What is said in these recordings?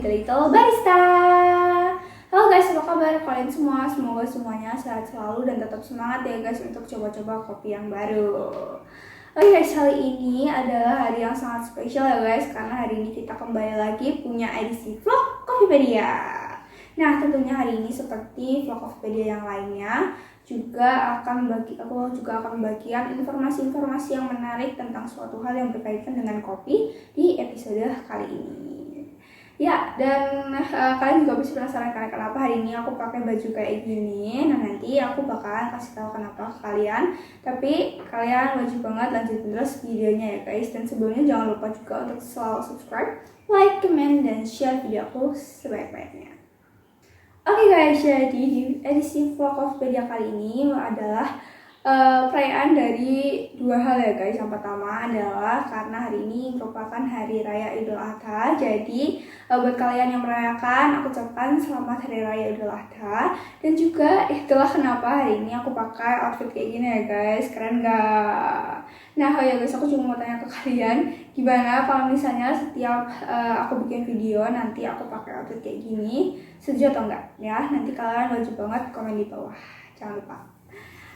di The Little Barista. Halo guys, apa kabar kalian semua? Semoga semuanya sehat selalu dan tetap semangat ya guys untuk coba-coba kopi yang baru. Oke guys, hari ini adalah hari yang sangat spesial ya guys, karena hari ini kita kembali lagi punya edisi vlog Kopipedia. Nah, tentunya hari ini seperti vlog Kopipedia yang lainnya, aku juga akan membagikan informasi-informasi yang menarik tentang suatu hal yang berkaitan dengan kopi di episode kali ini. Ya, dan kalian juga pasti penasaran karena kenapa hari ini aku pakai baju kayak gini. Nah, nanti aku bakalan kasih tahu kenapa ke kalian. Tapi kalian wajib banget lanjutin terus videonya ya guys. Dan sebelumnya jangan lupa juga untuk selalu subscribe, like, comment, dan share video aku sebaik-baiknya. Oke guys, jadi di edisi vlog Kopipedia kali ini adalah perayaan dari dua hal ya guys. Yang pertama adalah karena hari ini merupakan hari raya Idul Adha. Jadi buat kalian yang merayakan, aku ucapkan selamat hari raya Idul Adha. Dan juga itulah kenapa hari ini aku pakai outfit kayak gini ya guys. Keren gak? Nah ya guys, aku cuma mau tanya ke kalian, gimana kalau misalnya setiap aku bikin video nanti aku pakai outfit kayak gini, setuju atau enggak ya? Nanti kalian wajib banget komen di bawah, jangan lupa.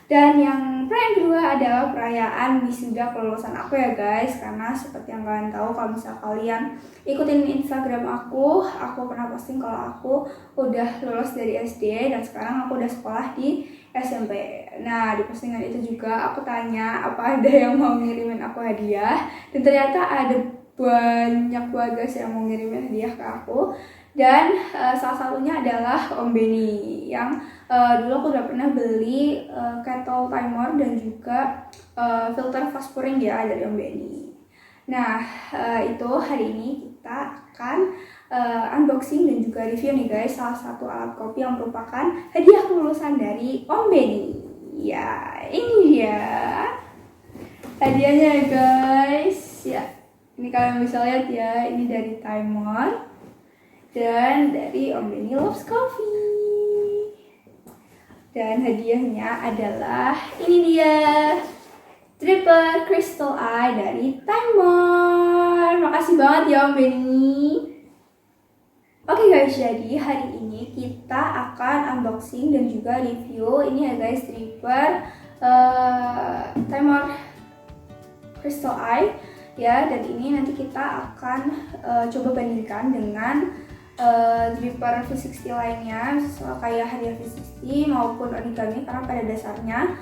Dan yang perayaan kedua adalah perayaan wisuda kelulusan aku ya guys. Karena seperti yang kalian tahu, kalau misalnya kalian ikutin Instagram aku pernah posting kalau aku udah lulus dari SD dan sekarang aku udah sekolah di SMP. Nah, di postingan itu juga aku tanya apa ada yang mau ngirimin aku hadiah, dan ternyata ada banyak banget guys yang mau ngirimin hadiah ke aku. Dan salah satunya adalah Om Benny yang dulu aku udah pernah beli kettle timer dan juga filter fast pouring ya dari Om Benny. Nah, itu hari ini kita akan unboxing dan juga review nih guys salah satu alat kopi yang merupakan hadiah kelulusan dari Om Benny. Ya, ini dia hadiahnya ya guys. Ya, ini kalian bisa lihat ya, ini dari timer dan dari Om Benny Loves Coffee. Dan hadiahnya adalah ini dia, Dripper Crystal Eye dari Timer. Makasih banget ya Om Benny. Oke guys, jadi hari ini kita akan unboxing dan juga review ini ya guys, Dripper Timer Crystal Eye ya. Dan ini nanti kita akan coba bandingkan dengan dripper V60 lainnya, kayak hadiah V60 maupun origami, karena pada dasarnya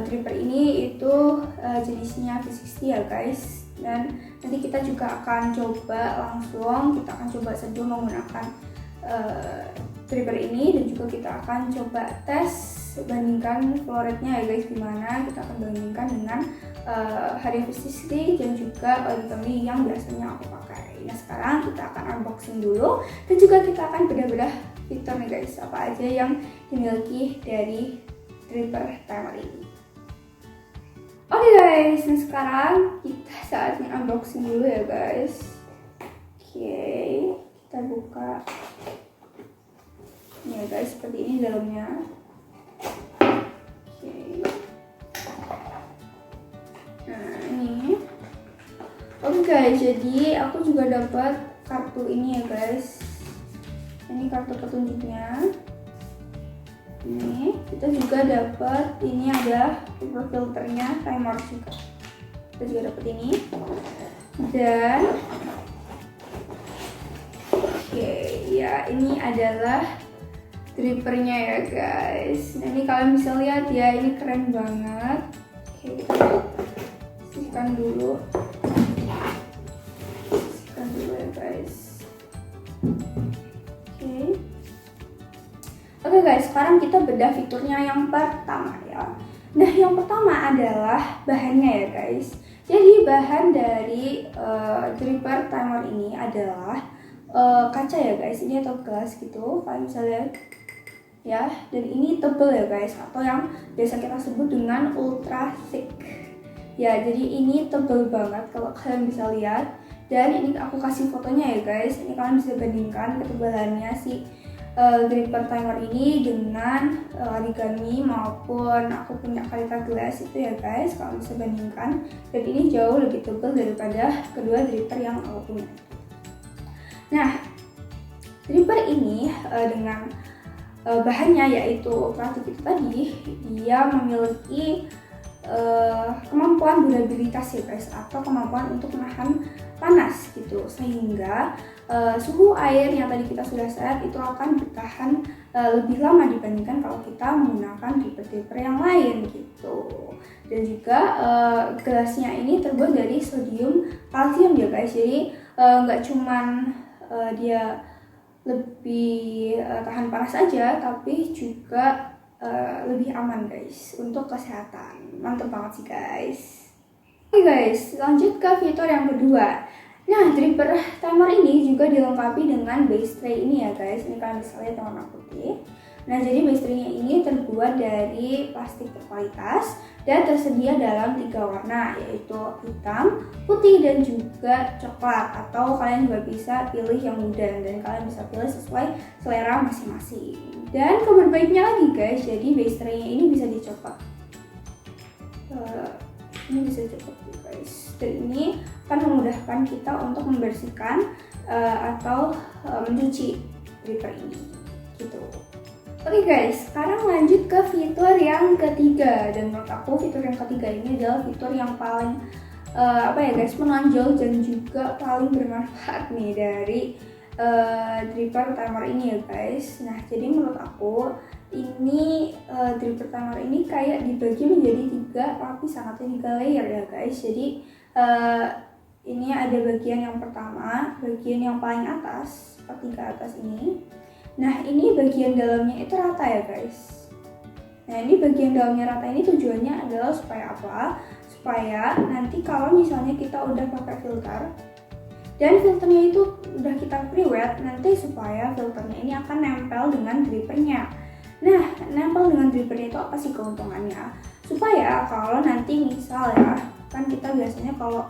dripper ini itu jenisnya V60 ya guys. Dan nanti kita juga akan coba seduh menggunakan dripper ini, dan juga kita akan coba tes bandingkan flow rate-nya ya guys, gimana kita akan bandingkan dengan hadiah V60 dan juga origami yang biasanya aku pakai. Nah, sekarang kita akan unboxing dulu dan juga kita akan bedah-bedah fitur nih guys, apa aja yang dimiliki dari dripper timer ini. Oke guys, nah sekarang kita saatnya unboxing dulu ya guys. Oke, kita buka. Ini ya guys, seperti ini dalamnya. Oke. Nah, ini. Oke guys, jadi aku juga dapat kartu ini ya guys. Ini kartu petunjuknya. Ini kita juga dapat, ini ada paper filternya, timer juga. Kita juga dapat ini. Dan oke, ya ini adalah drippernya ya guys. Nah, ini kalian bisa lihat ya, ini keren banget. Oke, kita sisihkan dulu. Ya guys. Oke guys, sekarang kita bedah fiturnya yang pertama ya. Nah, yang pertama adalah bahannya ya guys. Jadi bahan dari dripper timer ini adalah kaca ya guys, ini atau gelas gitu, kalian bisa lihat ya. Dan ini tebal ya guys, atau yang biasa kita sebut dengan ultra thick ya. Jadi ini tebal banget kalau kalian bisa lihat. Dan ini aku kasih fotonya ya guys. Ini kalian bisa bandingkan ketebalannya si dripper timer ini dengan origami maupun aku punya Kalita Glass itu ya guys. Kalian bisa bandingkan. Dan ini jauh lebih tebal daripada kedua dripper yang aku punya. Nah, dripper ini dengan bahannya yaitu plastik itu tadi, dia memiliki kemampuan durabilitas ya guys, atau kemampuan untuk menahan panas gitu, sehingga suhu air yang tadi kita sudah set itu akan bertahan lebih lama dibandingkan kalau kita menggunakan dripper yang lain gitu. Dan juga gelasnya ini terbuat dari sodium kalsium ya guys, jadi nggak cuman dia lebih tahan panas aja, tapi juga lebih aman guys untuk kesehatan. Mantap banget sih guys. Oke guys, lanjut ke fitur yang kedua. Nah, dripper timer ini juga dilengkapi dengan base tray ini ya guys. Ini kalian bisa lihat yang warna putih. Nah, jadi base tray-nya ini terbuat dari plastik berkualitas dan tersedia dalam 3 warna, yaitu hitam, putih, dan juga coklat. Atau kalian juga bisa pilih yang muda, dan kalian bisa pilih sesuai selera masing-masing. Dan kabar baiknya lagi guys, jadi base tray-nya ini bisa dicopot. Ini bisa dicopot guys, dan ini akan memudahkan kita untuk membersihkan atau mencuci dripper ini gitu. Oke guys, sekarang lanjut ke fitur yang ketiga, dan menurut aku fitur yang ketiga ini adalah fitur yang paling menonjol dan juga paling bermanfaat nih dari dripper timer ini ya guys. Nah, jadi menurut aku ini dripper timer ini kayak dibagi menjadi 3 lapisan atau 3 layer ya guys. Jadi ini ada bagian yang pertama, bagian yang paling atas, sepertiga atas ini. Nah, ini bagian dalamnya itu rata ya guys. Nah, ini bagian dalamnya rata ini tujuannya adalah supaya apa? Supaya nanti kalau misalnya kita udah pakai filter dan filternya itu udah kita pre-wet, nanti supaya filternya ini akan nempel dengan drippernya. Nah, nempel dengan drippernya itu apa sih keuntungannya? Supaya kalau nanti misal ya, kan kita biasanya kalau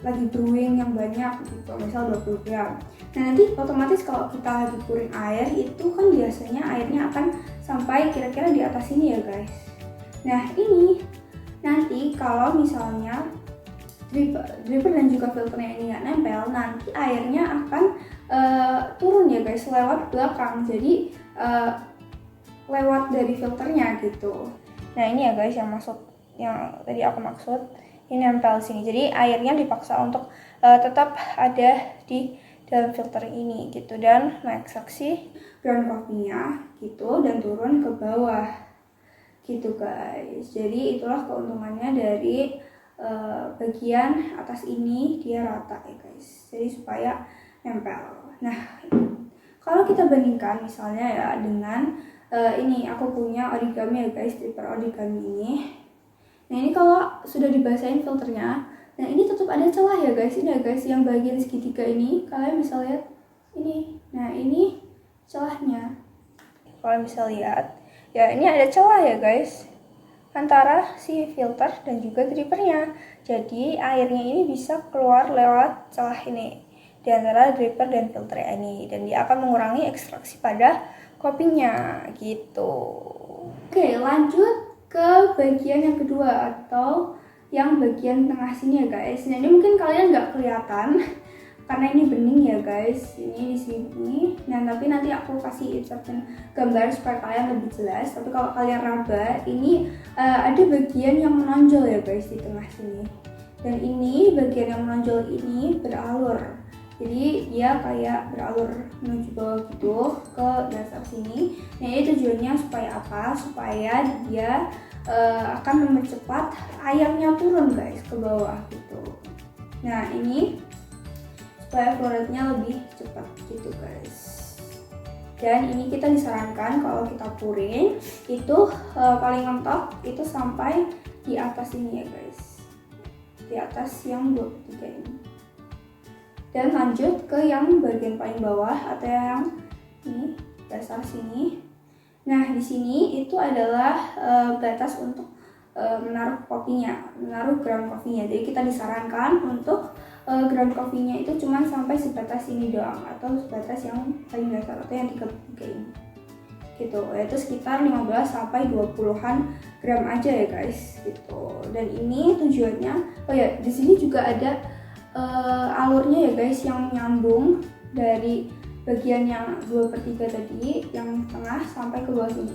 lagi brewing yang banyak gitu, misal 20 gram. Nah, nanti otomatis kalau kita lagi pouring air itu kan biasanya airnya akan sampai kira-kira di atas sini ya guys. Nah, ini nanti kalau misalnya dripper dan juga filternya ini nggak nempel, nanti airnya akan turun ya guys lewat belakang, jadi lewat dari filternya gitu. Nah, ini ya guys yang tadi aku maksud, ini nempel sini, jadi airnya dipaksa untuk tetap ada di dalam filter ini gitu, dan mengekstraksi ground coffee-nya gitu dan turun ke bawah gitu guys. Jadi itulah keuntungannya dari bagian atas ini, dia rata ya guys, jadi supaya nempel. Nah, kalau kita bandingkan misalnya ya dengan ini aku punya origami ya guys, dripper origami ini. Nah, ini kalau sudah dibasahin filternya, nah ini tetap ada celah ya guys. Ini ya guys, yang bagian segitiga ini kalian bisa lihat ini. Nah, ini celahnya. Kalian bisa lihat ya, ini ada celah ya guys antara si filter dan juga drippernya. Jadi airnya ini bisa keluar lewat celah ini di antara dripper dan filter ini, dan dia akan mengurangi ekstraksi pada kopinya gitu. Oke, lanjut ke bagian yang kedua atau yang bagian tengah sini ya guys. Nah, ini mungkin kalian nggak kelihatan karena ini bening ya guys, ini di sini. Nah, tapi nanti aku kasih insertion gambar supaya kalian lebih jelas. Tapi kalau kalian raba, ini ada bagian yang menonjol ya guys di tengah sini. Dan ini bagian yang menonjol ini beralur. Jadi dia kayak beralur menuju bawah gitu ke dasar sini. Nah, ini tujuannya supaya apa? Supaya dia akan mempercepat airnya turun guys ke bawah gitu. Nah, ini supaya flow rate-nya lebih cepat gitu guys. Dan ini kita disarankan kalau kita pouring itu paling mentok itu sampai di atas ini ya guys, di atas yang 23 ini. Dan lanjut ke yang bagian paling bawah atau yang ini dasar sini. Nah, di sini itu adalah batas untuk menaruh kopinya, menaruh ground coffee-nya. Jadi kita disarankan untuk ground coffee-nya itu cuma sampai sebatas ini doang, atau sebatas yang paling dasar atau yang 33 ini gitu, yaitu sekitar 15 sampai 20-an gram aja ya guys gitu. Dan ini tujuannya, oh ya, di sini juga ada alurnya ya guys yang nyambung dari bagian yang 2/3 tadi, yang tengah sampai ke bawah sini.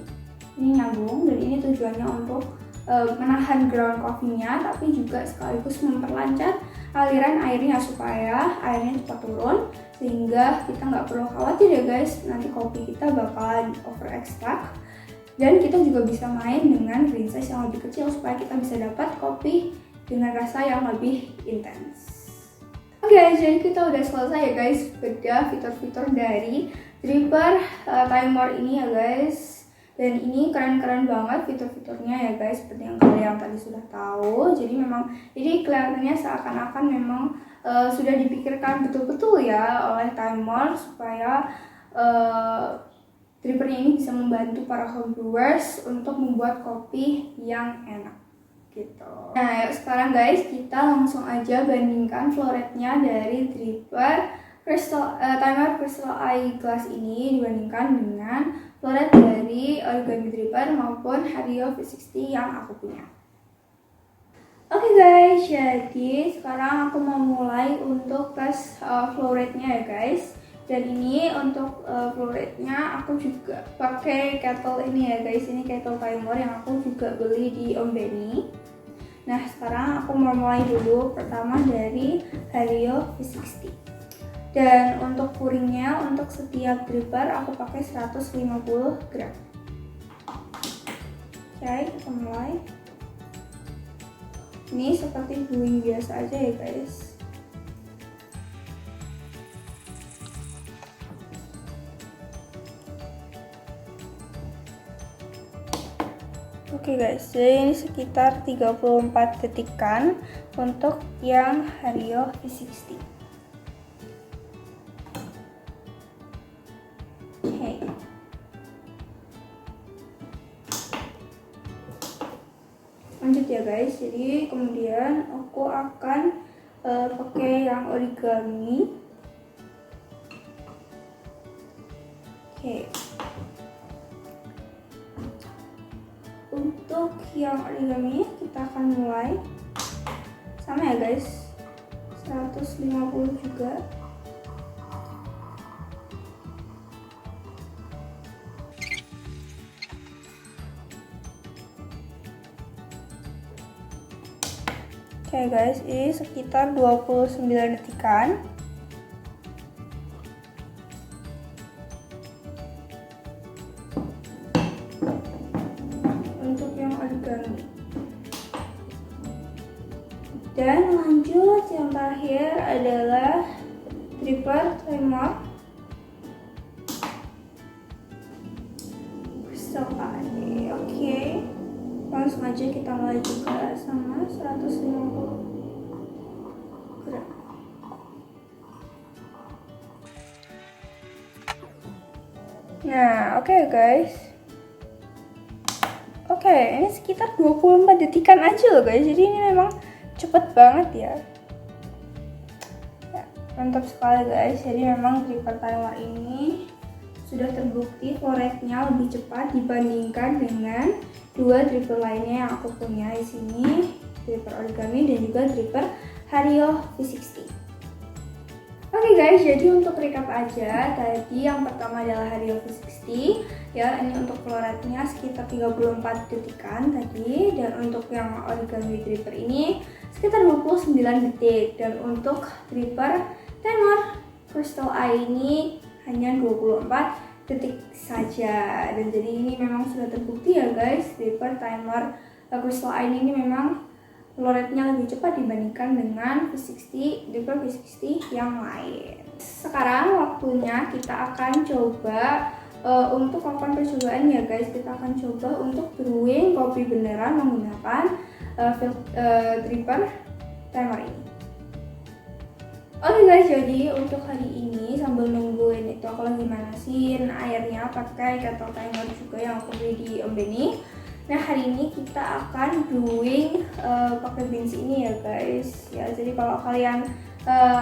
Ini nyambung, dan ini tujuannya untuk menahan ground coffee-nya, tapi juga sekaligus memperlancar aliran airnya supaya airnya cepat turun, sehingga kita nggak perlu khawatir ya guys, nanti kopi kita bakalan over extract. Dan kita juga bisa main dengan green size yang lebih kecil supaya kita bisa dapat kopi dengan rasa yang lebih intens. Oke, jadi kita udah selesai ya guys bedah fitur-fitur dari dripper timer ini ya guys. Dan ini keren-keren banget fitur-fiturnya ya guys, seperti yang kalian tadi sudah tahu. Jadi memang ini kelihatannya seakan-akan memang sudah dipikirkan betul-betul ya oleh timer supaya drippernya ini bisa membantu para homebrewers untuk membuat kopi yang enak gitu. Nah, yuk sekarang guys kita langsung aja bandingkan flow rate-nya dari dripper timer Crystal Eyeglass ini dibandingkan dengan flow rate dari Origami Dripper maupun Hario V60 yang aku punya. Oke guys, jadi sekarang aku mau mulai untuk tes flow rate-nya ya guys. Dan ini untuk flow rate-nya aku juga pakai kettle ini ya guys. Ini kettle timer yang aku juga beli di Om Benny. Nah, sekarang aku mau mulai dulu pertama dari Hario V60. Dan untuk pouringnya untuk setiap dripper aku pakai 150 gram. Oke, kita mulai. Ini seperti brewing biasa aja ya guys. Oke guys, jadi ini sekitar 34 detikan untuk yang Hario V60. Oke. Lanjut ya guys, jadi kemudian aku akan pakai yang origami. Oke. Untuk yang origami kita akan mulai sama ya guys, 150 juga. Oke guys, ini sekitar 29 detikan. Dan lanjut yang terakhir adalah dripper timer Crystal Eye. Oke, langsung aja kita mulai juga sama 150 gram. Nah, oke guys. Oke, ini sekitar 24 detikan aja loh guys. Jadi ini memang cepet banget ya. Mantap sekali guys. Jadi memang dripper timer ini sudah terbukti flow rate-nya lebih cepat dibandingkan dengan dua dripper lainnya yang aku punya di sini, dripper origami dan juga dripper Hario V60. Oke guys, jadi untuk recap aja, tadi yang pertama adalah Hario V60 ya, ini untuk flow rate-nya sekitar 34 detikan tadi, dan untuk yang origami dripper ini sekitar 29 detik, dan untuk dripper timer Crystal Eye ini hanya 24 detik saja. Dan jadi ini memang sudah terbukti ya guys, dripper timer Crystal Eye ini memang flow rate-nya lebih cepat dibandingkan dengan V60, dripper V60 yang lain. Sekarang waktunya kita akan coba untuk melakukan percobaan ya guys. Kita akan coba untuk brewing kopi beneran menggunakan dripper timer ini. Oke guys, jadi untuk hari ini sambil nungguin itu aku lagi manasin airnya pakai kettle timer juga yang aku beli di Om Benny. Nah, hari ini kita akan brewing pakai beans ini ya guys. Ya, jadi kalau kalian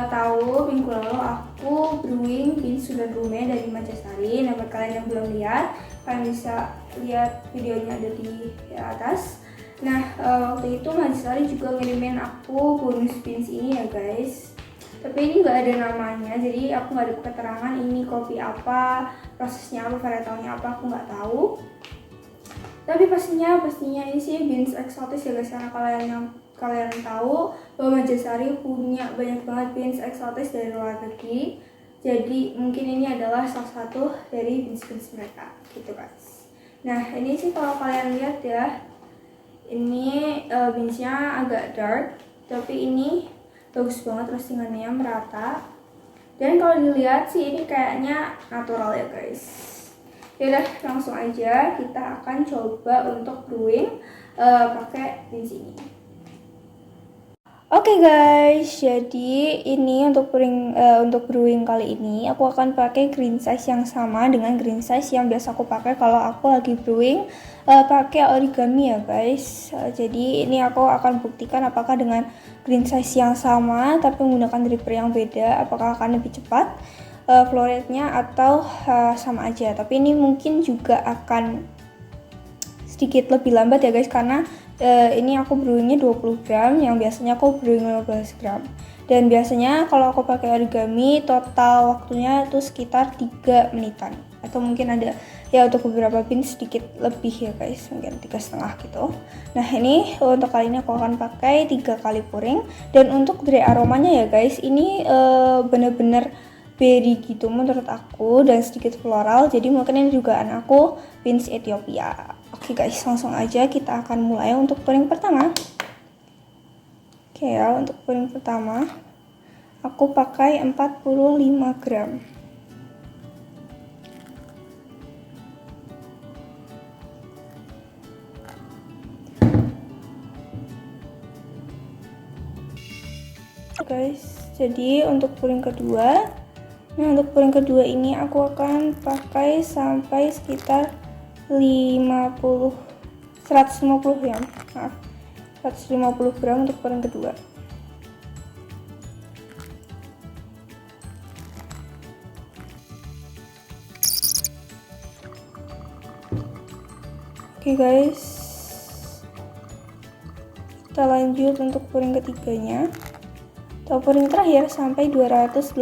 tahu minggu lalu aku brewing beans sudah rume dari Majasari. Nah, buat kalian yang belum lihat, kalian bisa lihat videonya ada di atas. Nah, waktu itu Majasari juga ngirimin aku bonus beans ini ya guys. tapi ini nggak ada namanya, jadi aku nggak ada keterangan ini kopi apa, prosesnya apa, varietalnya apa, aku nggak tahu. Tapi pastinya ini sih beans eksotis ya guys, karena kalian tahu bahwa Majasari punya banyak banget beans eksotis dari luar negeri. Jadi mungkin ini adalah salah satu dari beans mereka gitu guys. Nah ini sih kalau kalian lihat ya, ini beansnya agak dark, tapi ini bagus banget, roastingannya merata. Dan kalau dilihat sih ini kayaknya natural ya guys. Yaudah langsung aja kita akan coba untuk brewing pakai beans ini. Oke guys, jadi ini untuk brewing kali ini aku akan pakai green size yang sama dengan green size yang biasa aku pakai kalau aku lagi brewing pakai origami ya guys. Jadi ini aku akan buktikan apakah dengan green size yang sama tapi menggunakan dripper yang beda apakah akan lebih cepat flow rate-nya atau sama aja. Tapi ini mungkin juga akan sedikit lebih lambat ya guys, karena ini aku brewingnya 20 gram, yang biasanya aku brewing 15 gram. Dan biasanya kalau aku pakai origami total waktunya itu sekitar 3 menitan, atau mungkin ada ya untuk beberapa beans sedikit lebih ya guys, mungkin 3,5 gitu. Nah ini untuk kali ini aku akan pakai 3 kali pouring. Dan untuk dari aromanya ya guys, ini bener-bener berry gitu menurut aku dan sedikit floral, jadi mungkin ini juga aku beans Ethiopia. Oke guys, langsung aja kita akan mulai untuk pouring pertama. Oke ya, untuk pouring pertama aku pakai 45 gram. Guys, jadi untuk pouring kedua, untuk pouring kedua ini aku akan pakai sampai sekitar 150 ya, maaf, 150 gram untuk pouring kedua. Oke guys, kita lanjut untuk pouring ketiganya atau pouring terakhir sampai 280.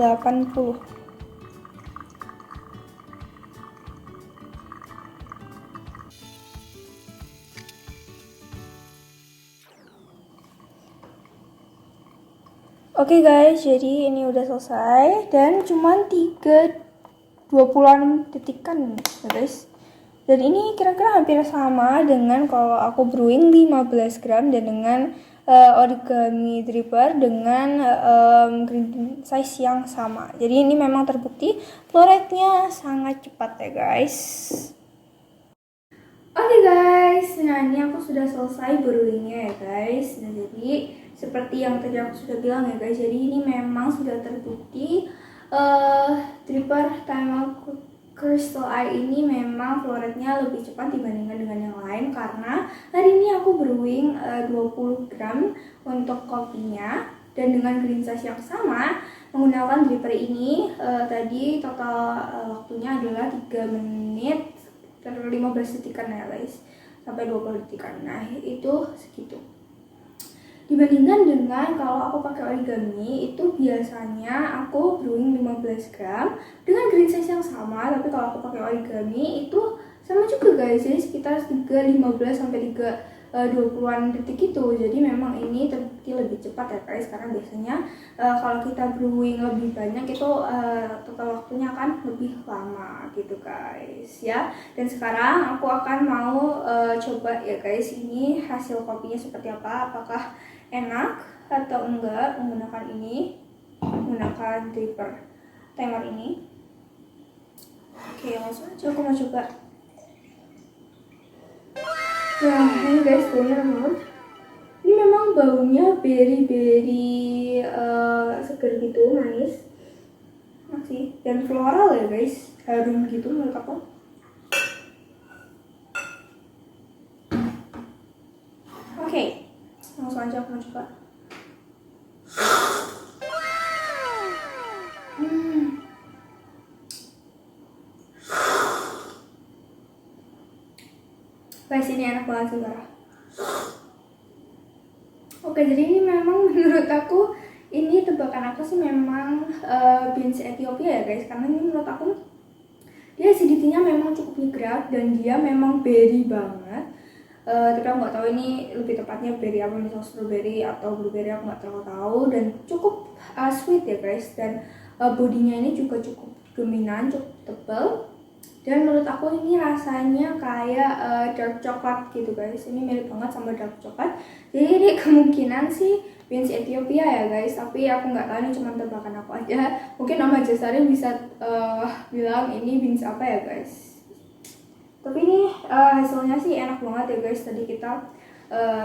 Oke guys, jadi ini udah selesai dan cuman 20-an detikan ya guys. Dan ini kira-kira hampir sama dengan kalau aku brewing 15 gram dan dengan origami dripper dengan green size yang sama. Jadi ini memang terbukti flow rate-nya sangat cepat ya guys. Oke guys, nah ini aku sudah selesai brewingnya ya guys. Nah jadi seperti yang tadi aku sudah bilang ya guys, jadi ini memang sudah terbukti dripper Time Crystal Air ini memang flow rate-nya lebih cepat dibandingkan dengan yang lain, karena hari ini aku brewing 20 gram untuk kopinya dan dengan green size yang sama menggunakan dripper ini. Tadi total waktunya adalah 3 menit 15 detikan ya guys, sampai 20 detikan. Nah itu segitu. Dibandingkan dengan kalau aku pakai origami, itu biasanya aku brewing 15 gram dengan green size yang sama, tapi kalau aku pakai origami itu sama juga guys, jadi sekitar 3:15 sampai 3:20-an detik itu. Jadi memang ini terbukti lebih cepat ya guys, karena biasanya kalau kita brewing lebih banyak itu total waktunya akan lebih lama gitu guys ya. Dan sekarang aku akan mau coba ya guys, ini hasil kopinya seperti apa, apakah enak atau enggak menggunakan dripper timer ini. Oke, langsung aja aku mau coba. Nah ini guys, baunya enak. Ini memang baunya berry seger gitu, manis masih dan floral ya guys, harum gitu menurut aku. Oke, langsung aja aku mau coba. Guys, ini enak banget sih parah. Oke, jadi ini memang menurut aku ini tebakan aku sih memang beans Ethiopia ya guys, karena ini menurut aku dia acidity-nya memang cukup ngegrab dan dia memang berry banget. Tapi aku nggak tahu ini lebih tepatnya berry apa, misal strawberry atau blueberry, aku nggak terlalu tahu. Dan cukup sweet ya guys, dan bodinya ini juga cukup dominan, cukup tebal. Dan menurut aku ini rasanya kayak dark coklat gitu guys. Ini mirip banget sama dark coklat. Jadi ini kemungkinan sih beans Ethiopia ya guys. Tapi aku nggak tahu, ini cuma tebakan aku aja. Mungkin Om Jasari bisa bilang ini beans apa ya guys. Tapi ini hasilnya sih enak banget ya guys. Tadi kita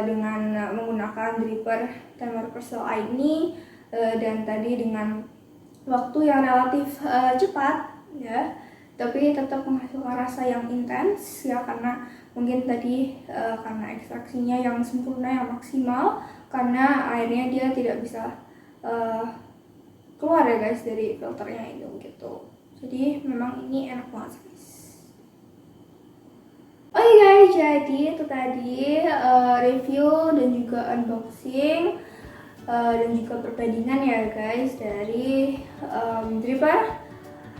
dengan menggunakan dripper timer Crystal Eye ini dan tadi dengan waktu yang relatif cepat ya, tapi tetap menghasilkan rasa yang intens ya, karena mungkin tadi karena ekstraksinya yang sempurna, yang maksimal, karena airnya dia tidak bisa keluar ya guys dari filternya itu gitu. Jadi memang ini enak banget guys. Oke guys, jadi itu tadi review dan juga unboxing dan juga perbandingan ya guys dari dripper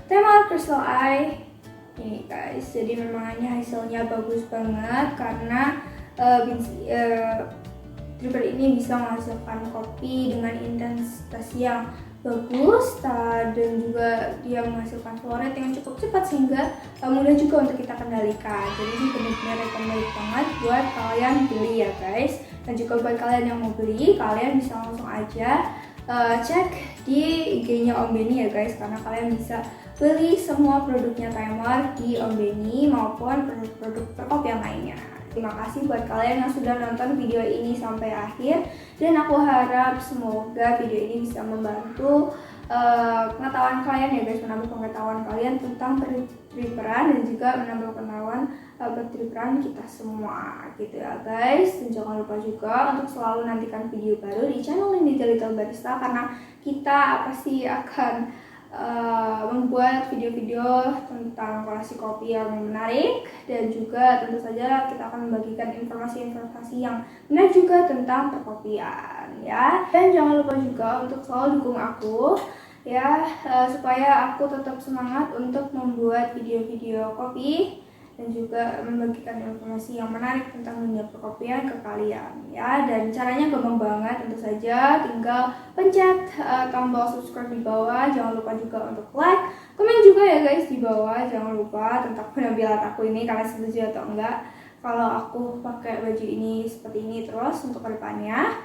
Thermal Crystal Eye ini guys. Jadi memang hasilnya bagus banget karena dripper ini bisa menghasilkan kopi dengan intensitas yang bagus dan juga dia menghasilkan flow rate yang cukup cepat sehingga mudah juga untuk kita kendalikan. Jadi ini benar-benar recommended banget buat kalian beli ya guys. Dan juga buat kalian yang mau beli, kalian bisa langsung aja cek di IG-nya Om Benny ya guys, karena kalian bisa beli semua produknya Timer di Om Benny maupun produk-produk perkopian lainnya. Terima kasih buat kalian yang sudah nonton video ini sampai akhir, dan aku harap semoga video ini bisa membantu pengetahuan kalian ya guys, menambah pengetahuan kalian tentang dripperan dan juga menambah pengetahuan dripperan kita semua gitu ya guys. Dan jangan lupa juga untuk selalu nantikan video baru di channel Ninja Little Barista, karena kita pasti akan membuat video-video tentang kolasi kopi yang menarik, dan juga tentu saja kita akan membagikan informasi-informasi yang menarik juga tentang perkopian ya. Dan jangan lupa juga untuk selalu dukung aku ya, supaya aku tetap semangat untuk membuat video-video kopi dan juga membagikan informasi yang menarik tentang dunia perkopian ke kalian ya. Dan caranya gampang banget, tentu saja tinggal pencet tombol subscribe di bawah. Jangan lupa juga untuk like, komen juga ya guys di bawah. Jangan lupa tentang penampilan aku ini, kalian setuju atau enggak kalau aku pakai baju ini seperti ini terus untuk kedepannya.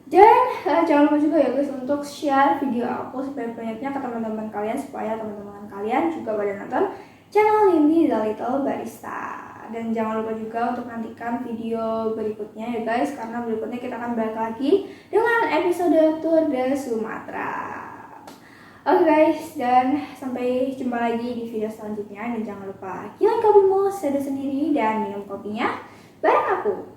Dan jangan lupa juga ya guys untuk share video aku sebanyak-banyaknya ke teman-teman kalian, supaya teman-teman kalian juga pada nonton channel Lindy The Little Barista. Dan jangan lupa juga untuk nantikan video berikutnya ya guys, karena berikutnya kita akan balik lagi dengan episode Tour de Sumatera. Oke guys, dan sampai jumpa lagi di video selanjutnya. Dan jangan lupa kirim kopimu sendiri dan minum kopinya bareng aku.